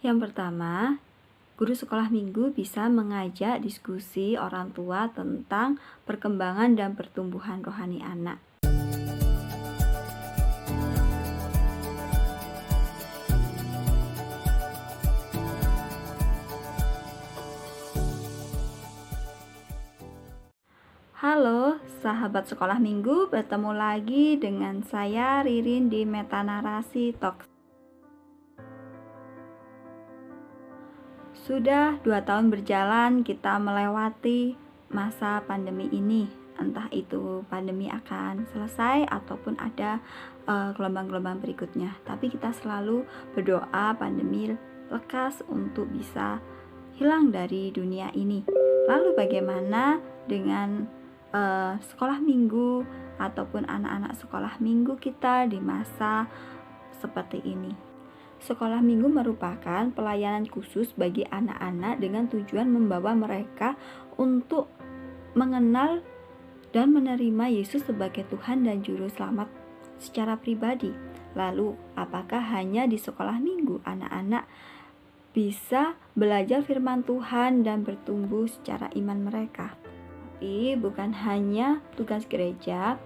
Yang pertama, guru sekolah minggu bisa mengajak diskusi orang tua tentang perkembangan dan pertumbuhan rohani anak. Halo, sahabat sekolah minggu, bertemu lagi dengan saya Ririn di Metanarasi Talks. Sudah 2 tahun berjalan kita melewati masa pandemi ini. Entah itu pandemi akan selesai ataupun ada gelombang-gelombang berikutnya. Tapi kita selalu berdoa pandemi lekas untuk bisa hilang dari dunia ini. Lalu bagaimana dengan sekolah minggu ataupun anak-anak sekolah minggu kita di masa seperti ini? Sekolah minggu merupakan pelayanan khusus bagi anak-anak dengan tujuan membawa mereka untuk mengenal dan menerima Yesus sebagai Tuhan dan Juru Selamat secara pribadi. Lalu, apakah hanya di sekolah minggu anak-anak bisa belajar firman Tuhan dan bertumbuh secara iman mereka? Tapi bukan hanya tugas gereja,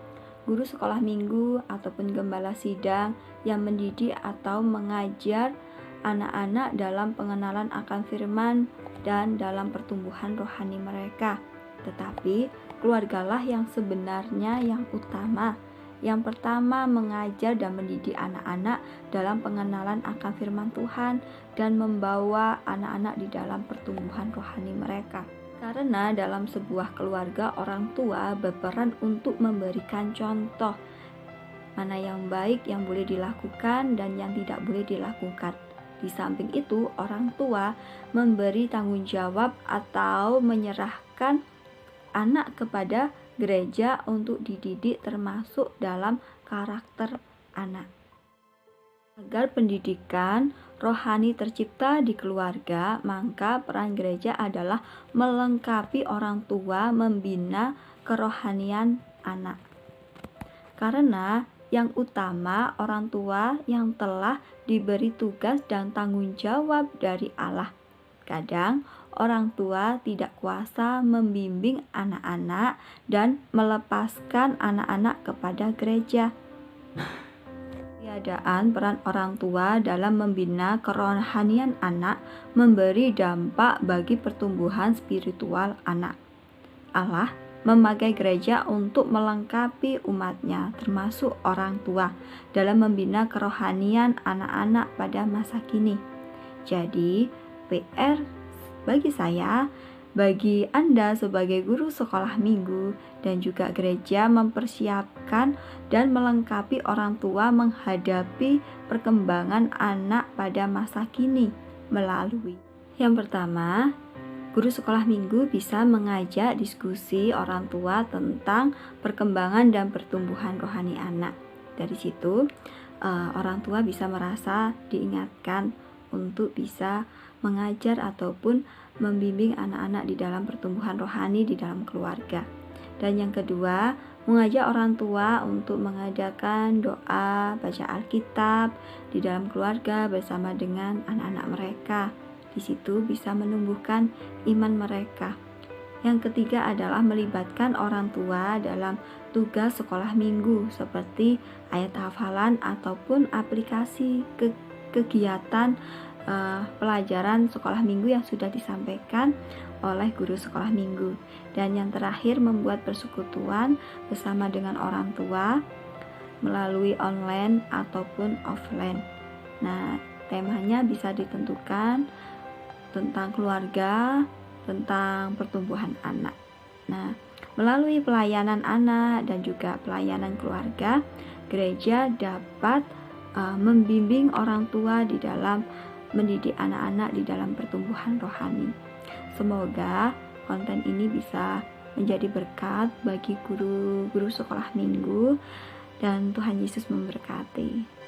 guru sekolah minggu ataupun gembala sidang yang mendidik atau mengajar anak-anak dalam pengenalan akan firman dan dalam pertumbuhan rohani mereka. Tetapi keluargalah yang sebenarnya yang utama. Yang pertama, mengajar dan mendidik anak-anak dalam pengenalan akan firman Tuhan dan membawa anak-anak di dalam pertumbuhan rohani mereka. Karena dalam sebuah keluarga, orang tua berperan untuk memberikan contoh mana yang baik yang boleh dilakukan dan yang tidak boleh dilakukan. Di samping itu, orang tua memberi tanggung jawab atau menyerahkan anak kepada gereja untuk dididik termasuk dalam karakter anak. Agar pendidikan rohani tercipta di keluarga, maka peran gereja adalah melengkapi orang tua membina kerohanian anak. Karena yang utama orang tua yang telah diberi tugas dan tanggung jawab dari Allah. Kadang orang tua tidak kuasa membimbing anak-anak dan melepaskan anak-anak kepada gereja. Tiadaan peran orang tua dalam membina kerohanian anak memberi dampak bagi pertumbuhan spiritual anak. Allah memakai gereja untuk melengkapi umatnya, termasuk orang tua, dalam membina kerohanian anak-anak pada masa kini. Jadi, PR bagi saya, bagi Anda sebagai guru sekolah minggu dan juga gereja mempersiapkan dan melengkapi orang tua menghadapi perkembangan anak pada masa kini melalui yang pertama, guru sekolah minggu bisa mengajak diskusi orang tua tentang perkembangan dan pertumbuhan rohani anak. Dari situ, orang tua bisa merasa diingatkan untuk bisa mengajar ataupun membimbing anak-anak di dalam pertumbuhan rohani di dalam keluarga. Dan yang kedua, mengajak orang tua untuk mengadakan doa, baca Alkitab di dalam keluarga bersama dengan anak-anak mereka. Di situ bisa menumbuhkan iman mereka. Yang ketiga adalah melibatkan orang tua dalam tugas sekolah minggu seperti ayat hafalan ataupun aplikasi kegiatan pelajaran sekolah minggu yang sudah disampaikan oleh guru sekolah minggu. Dan yang terakhir, membuat persekutuan bersama dengan orang tua melalui online ataupun offline. Nah, temanya bisa ditentukan tentang keluarga, tentang pertumbuhan anak. Nah, melalui pelayanan anak dan juga pelayanan keluarga, gereja dapat membimbing orang tua di dalam mendidik anak-anak di dalam pertumbuhan rohani. Semoga konten ini bisa menjadi berkat bagi guru-guru sekolah minggu dan Tuhan Yesus memberkati.